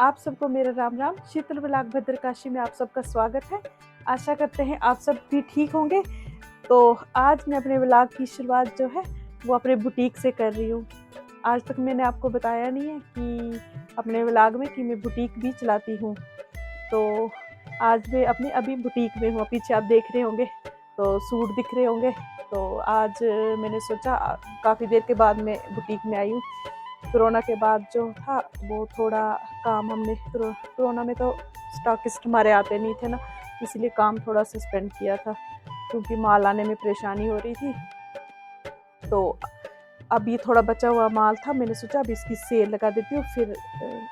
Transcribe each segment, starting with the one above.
आप सबको मेरा राम राम। शीतल व्लॉग भद्रकाशी में आप सबका स्वागत है। आशा करते हैं आप सब भी ठीक होंगे। तो आज मैं अपने व्लॉग की शुरुआत जो है वो अपने बुटीक से कर रही हूँ। आज तक मैंने आपको बताया नहीं है कि अपने व्लॉग में कि मैं बुटीक भी चलाती हूँ। तो आज मैं अपने अभी बुटीक में हूँ। पीछे आप देख रहे होंगे तो सूट दिख रहे होंगे। तो आज मैंने सोचा काफ़ी देर के बाद मैं बुटीक में आई हूँ। कोरोना के बाद जो था वो थोड़ा काम हमने कोरोना में तो स्टॉकिस्ट हमारे आते नहीं थे ना, इसलिए काम थोड़ा सस्पेंड किया था क्योंकि माल आने में परेशानी हो रही थी। तो अब ये थोड़ा बचा हुआ माल था, मैंने सोचा अब इसकी सेल लगा देती हूँ, फिर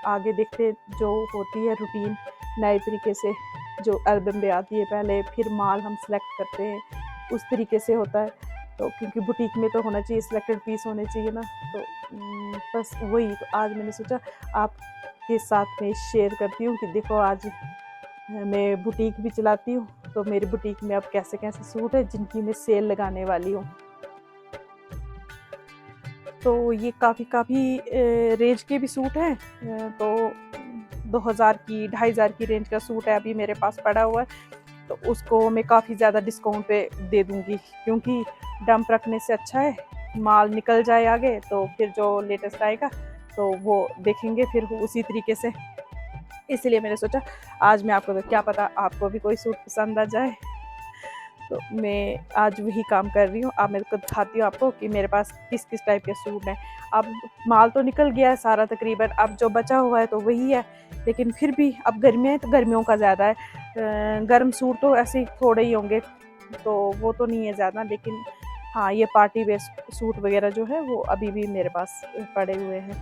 आगे देखते जो होती है रूटीन नए तरीके से जो एल्बम में आती है, पहले फिर माल हम सेलेक्ट करते हैं उस तरीके से होता है। तो क्योंकि बुटीक में तो होना चाहिए, सिलेक्टेड पीस होने चाहिए ना, तो बस वही। तो आज मैंने सोचा आपके साथ में शेयर करती हूँ कि देखो आज मैं बुटीक भी चलाती हूँ, तो मेरी बुटीक में अब कैसे कैसे सूट है जिनकी मैं सेल लगाने वाली हूँ। तो ये काफ़ी रेंज के भी सूट हैं। तो 2000 की 2500 की रेंज का सूट है अभी मेरे पास पड़ा हुआ है, तो उसको मैं काफ़ी ज़्यादा डिस्काउंट पे दे दूँगी क्योंकि डंप रखने से अच्छा है माल निकल जाए आगे, तो फिर जो लेटेस्ट आएगा तो वो देखेंगे फिर उसी तरीके से। इसलिए मैंने सोचा आज मैं आपको, तो क्या पता आपको भी कोई सूट पसंद आ जाए, तो मैं आज वही काम कर रही हूँ। अब मेरे को दिखाती हूँ आपको कि मेरे पास किस किस टाइप के सूट हैं। अब माल तो निकल गया है सारा तकरीबन, अब जो बचा हुआ है तो वही है, लेकिन फिर भी अब गर्मियाँ हैं तो गर्मियों का ज़्यादा है। गर्म सूट तो ऐसे ही थोड़े ही होंगे, तो वो तो नहीं है ज़्यादा, लेकिन हाँ ये पार्टी वेयर सूट वगैरह जो है वो अभी भी मेरे पास पड़े हुए हैं।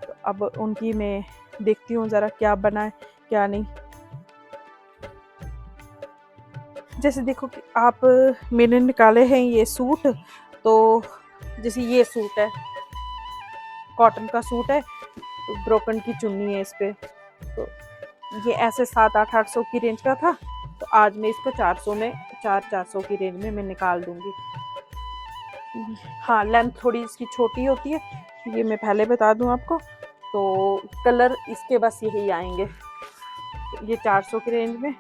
तो अब उनकी मैं देखती हूँ ज़रा क्या बना है क्या नहीं। जैसे देखो कि आप मैंने निकाले हैं ये सूट, तो जैसे ये सूट है, कॉटन का सूट है, तो ब्रोकन की चुन्नी है इस पर, तो ये ऐसे 700-800 की रेंज का था, तो आज मैं इसको 400 में 400 की रेंज में मैं निकाल दूंगी। हाँ लेंथ थोड़ी इसकी छोटी होती है, ये मैं पहले बता दूं आपको। तो कलर इसके बस यही आएंगे, ये 400 की रेंज में।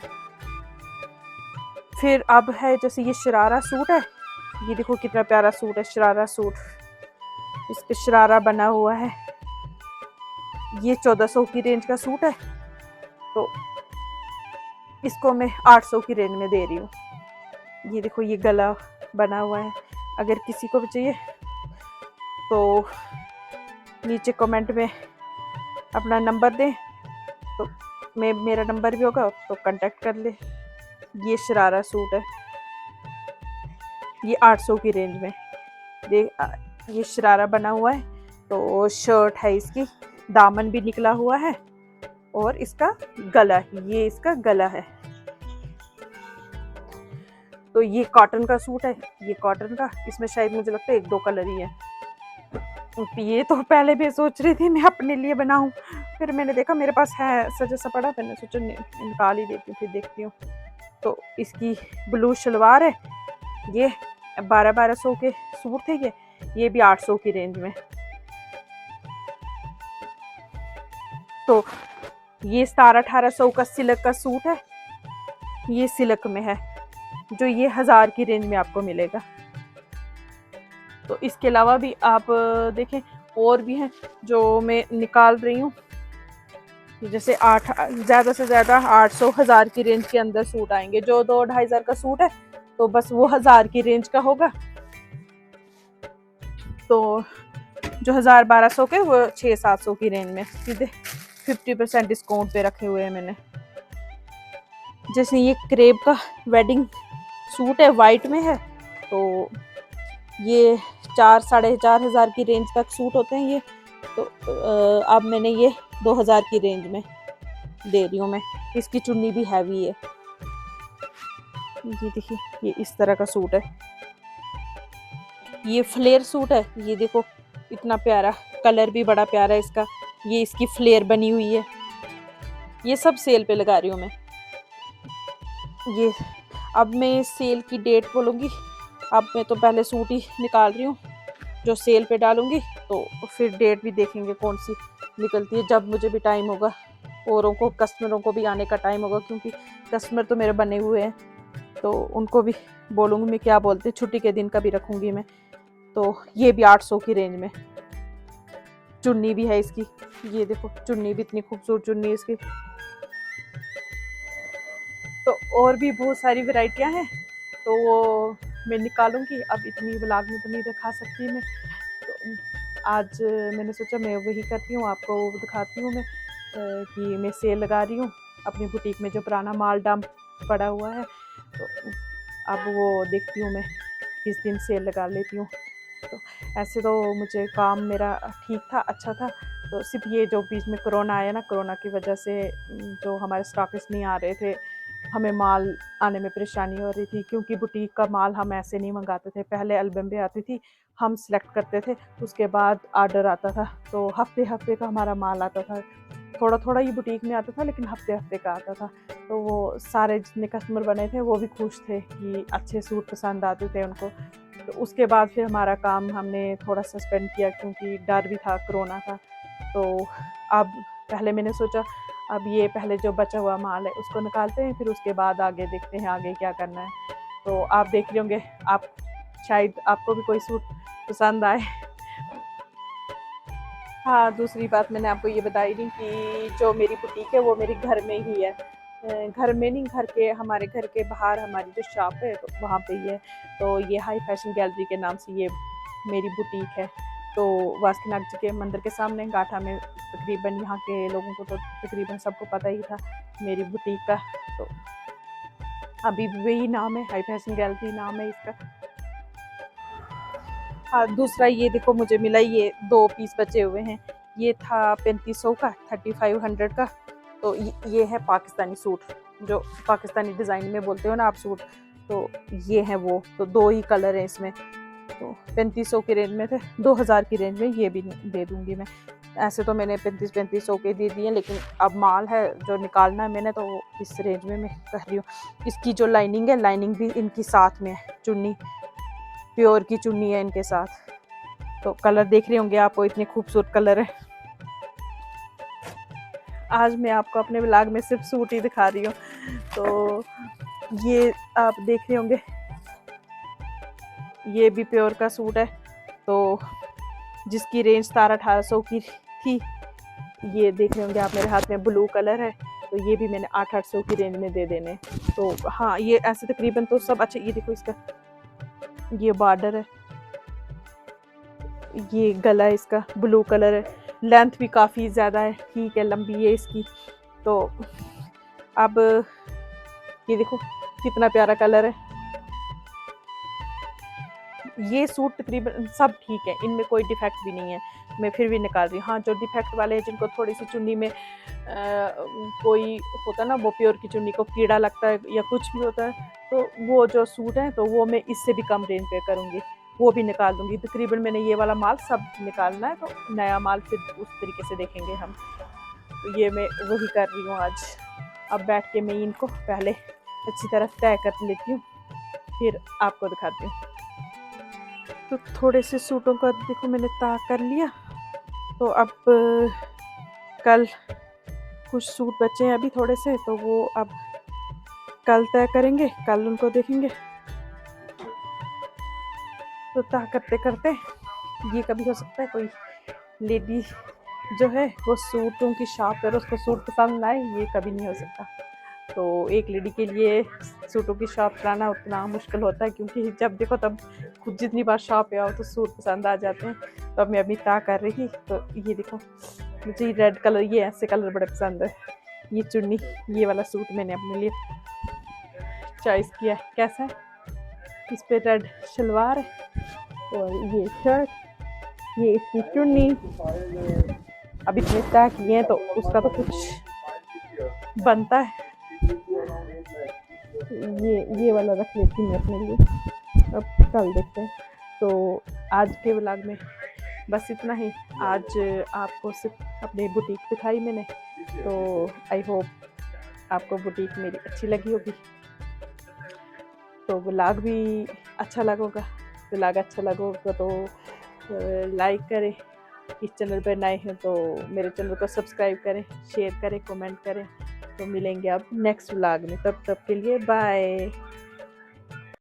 फिर अब है जैसे ये शरारा सूट है, ये देखो कितना प्यारा सूट है शरारा सूट, इस पे शरारा बना हुआ है। ये 1400 की रेंज का सूट है, तो इसको मैं 800 की रेंज में दे रही हूँ। ये देखो ये गला बना हुआ है, अगर किसी को भी चाहिए तो नीचे कमेंट में अपना नंबर दें, तो मेरा नंबर भी होगा तो कांटेक्ट कर ले। ये शरारा सूट है, ये 800 की रेंज में। देख ये शरारा बना हुआ है, तो शर्ट है इसकी, दामन भी निकला हुआ है, और इसका गला, ये इसका गला है। तो ये कॉटन का सूट है, ये कॉटन का, इसमें शायद मुझे लगता है 1-2 कलर ही है। ये तो पहले भी सोच रही थी मैं अपने लिए बनाऊं, फिर मैंने देखा मेरे पास है सजा सा पड़ा, मैंने सोचा निकाल ही देती हूँ, फिर देखती हूँ। तो इसकी ब्लू शलवार है, ये 1200 के सूट थे ये भी 800 की रेंज में। तो ये 1700-1800 का सिल्क का सूट है, ये सिल्क में है, जो ये 1000 की रेंज में आपको मिलेगा। तो इसके अलावा भी आप देखें और भी हैं जो मैं निकाल रही हूँ, जैसे ज़्यादा से ज़्यादा 800-1000 की रेंज के अंदर सूट आएंगे। जो 2-2500 का सूट है तो बस वो 1000 की रेंज का होगा, तो जो 1000-1200 के वो 600-700 की रेंज में सीधे 50% डिस्काउंट पे रखे हुए हैं मैंने। जैसे ये क्रेप का वेडिंग सूट है, वाइट में है, तो ये 4-4.5 की रेंज तक सूट होते हैं ये, तो अब मैंने ये 2000 की रेंज में दे रही हूँ मैं। इसकी चुन्नी भी हैवी है, ये देखिए ये इस तरह का सूट है। ये फ्लेयर सूट है, ये देखो इतना प्यारा, कलर भी बड़ा प्यारा है इसका, ये इसकी फ्लेयर बनी हुई है। ये सब सेल पे लगा रही हूँ मैं। ये अब मैं सेल की डेट बोलूँगी, अब मैं तो पहले सूट ही निकाल रही हूँ जो सेल पे डालूँगी, तो फिर डेट भी देखेंगे कौन सी निकलती है, जब मुझे भी टाइम होगा औरों को कस्टमरों को भी आने का टाइम होगा, क्योंकि कस्टमर तो मेरे बने हुए हैं, तो उनको भी बोलूँगी मैं, क्या बोलते, छुट्टी के दिन का भी रखूँगी मैं। तो ये भी 800 की रेंज में। चुन्नी भी है इसकी, ये देखो चुन्नी भी इतनी खूबसूरत चुन्नी है इसकी। तो और भी बहुत सारी वैरायटियाँ हैं, तो वो मैं निकालूंगी। अब इतनी व्लॉग में तो नहीं दिखा सकती मैं, तो आज मैंने सोचा मैं वही करती हूँ, आपको दिखाती हूँ मैं कि मैं सेल लगा रही हूँ अपनी बुटीक में, जो पुराना माल डाम पड़ा हुआ है। तो अब वो देखती हूँ मैं किस दिन सेल लगा लेती हूँ। तो ऐसे तो मुझे काम मेरा ठीक था, अच्छा था। तो सिर्फ ये जो बीच में कोरोना आया ना, कोरोना की वजह से जो हमारे स्टॉकिस्ट नहीं आ रहे थे, हमें माल आने में परेशानी हो रही थी, क्योंकि बुटीक का माल हम ऐसे नहीं मंगाते थे। पहले एल्बम भी आती थी, हम सिलेक्ट करते थे, उसके बाद ऑर्डर आता था, तो हफ्ते हफ्ते का हमारा माल आता था। थोड़ा थोड़ा ही बुटीक में आता था, लेकिन हफ्ते हफ्ते का आता था। तो वो सारे जितने कस्टमर बने थे वो भी खुश थे कि अच्छे सूट पसंद आते थे उनको। तो उसके बाद फिर हमारा काम हमने थोड़ा सस्पेंड किया, क्योंकि डर भी था, कोरोना था। तो अब पहले मैंने सोचा अब ये पहले जो बचा हुआ माल है उसको निकालते हैं, फिर उसके बाद आगे देखते हैं आगे क्या करना है। तो आप देख रहे होंगे, आप शायद आपको भी कोई सूट पसंद आए। हाँ, दूसरी बात मैंने आपको ये बताई नहीं कि जो मेरी बुटीक है वो मेरे घर में ही है। घर में नहीं, घर के, हमारे घर के बाहर हमारी जो शॉप है तो वहाँ पे ही है। तो ये हाई फैशन गैलरी के नाम से ये मेरी बुटीक है। तो वासुकीनाथ जी के मंदिर के सामने गाठा में, तकरीबन यहाँ के लोगों को तो तकरीबन सबको पता ही था मेरी बुटीक का। तो अभी भी वही नाम है, हाई फैशन गैलरी नाम है इसका। हाँ, दूसरा ये देखो मुझे मिला, ये 2 पीस बचे हुए हैं। ये था 3500 का, 3500 का। तो ये है पाकिस्तानी सूट, जो पाकिस्तानी डिज़ाइन में बोलते हो ना आप सूट, तो ये है वो। तो 2 ही कलर हैं इसमें। तो 3500 की रेंज में थे, 2000 की रेंज में ये भी दे दूँगी मैं। ऐसे तो मैंने 3500 के दे दिए, लेकिन अब माल है जो निकालना है मैंने, तो इस रेंज में मैं कर रही हूँ। इसकी जो लाइनिंग है, लाइनिंग भी इनकी साथ में है, चुन्नी प्योर की चुन्नी है इनके साथ। तो कलर देख रहे होंगे आपको, इतने खूबसूरत कलर है। आज मैं आपको अपने व्लॉग में सिर्फ सूट ही दिखा रही हूँ। तो ये आप देख रहे होंगे, ये भी प्योर का सूट है, तो जिसकी रेंज 1700-1800 की थी। ये देख रहे होंगे आप मेरे हाथ में ब्लू कलर है, तो ये भी मैंने 800-800 की रेंज में दे देने। तो हाँ, ये ऐसे तकरीबन तो सब अच्छे। ये देखो इसका, ये बॉर्डर है, ये गला है इसका, ब्लू कलर है, लेंथ भी काफ़ी ज़्यादा है, ठीक है, लंबी है इसकी। तो अब ये देखो कितना प्यारा कलर है। ये सूट तकरीबन सब ठीक है, इनमें कोई डिफेक्ट भी नहीं है, मैं फिर भी निकाल रही हूँ। हाँ, जो डिफेक्ट वाले हैं, जिनको थोड़ी सी चुन्नी में कोई होता है ना, वो प्योर की चुन्नी को कीड़ा लगता है या कुछ भी होता है, तो वो जो सूट है तो वो मैं इससे भी कम रेंज पे करूँगी, वो भी निकाल दूँगी। तकरीबन मैंने ये वाला माल सब निकालना है, तो नया माल फिर उस तरीके से देखेंगे हम। तो ये मैं वही कर रही हूँ आज। अब बैठ के मैं इनको पहले अच्छी तरह तय कर लेती हूँ, फिर आपको दिखाती हूँ। तो थोड़े से सूटों का देखो मैंने तय कर लिया। तो अब कल कुछ सूट बचे हैं अभी थोड़े से, तो वो अब कल तय करेंगे, कल उनको देखेंगे। तो तय करते करते ये कभी हो सकता है कोई लेडी जो है वो सूटों की शॉप पर उसको सूट पसंद आए, ये कभी नहीं हो सकता। तो एक लेडी के लिए सूटों की शॉप चलाना उतना मुश्किल होता है, क्योंकि जब देखो तब खुद जितनी बार शॉप पे आओ तो सूट पसंद आ जाते हैं। तो अब मैं अपनी तय कर रही थी। तो ये देखो, मुझे रेड कलर, ये ऐसे कलर बड़े पसंद है। ये चुन्नी, ये वाला सूट मैंने अपने लिए चॉइस किया है। कैसा है, इस पे रेड शलवार है और ये शर्ट, ये इसकी चुन्नी। अब इतने तय किए हैं तो उसका तो कुछ बनता है। ये वाला रख लेती हूँ अपने लिए, अब कल देखते हैं। तो आज के व्लॉग में बस इतना ही। आज आपको सिर्फ अपनी बुटीक दिखाई मैंने, तो आई होप आपको बुटीक मेरी अच्छी लगी होगी। तो व्लॉग भी अच्छा लगेगा, व्लॉग अच्छा लगेगा तो लाइक करें, इस चैनल पर नए हैं तो मेरे चैनल को सब्सक्राइब करें, शेयर करें, कमेंट करें। तो मिलेंगे अब नेक्स्ट व्लॉग में, तब तक के लिए बाय।